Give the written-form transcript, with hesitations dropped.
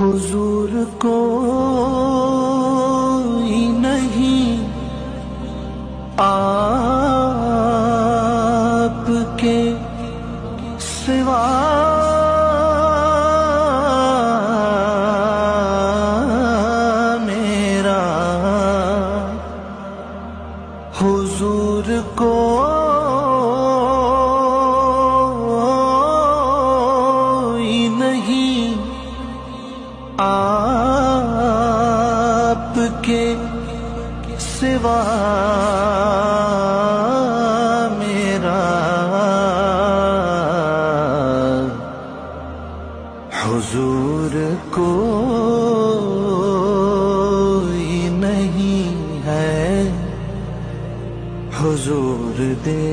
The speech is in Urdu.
حضور کوئی نہیں آپ کے سوا، میرا حضور کوئی نہیں آپ کے سوا، میرا حضور کوئی نہیں ہے، حضور دے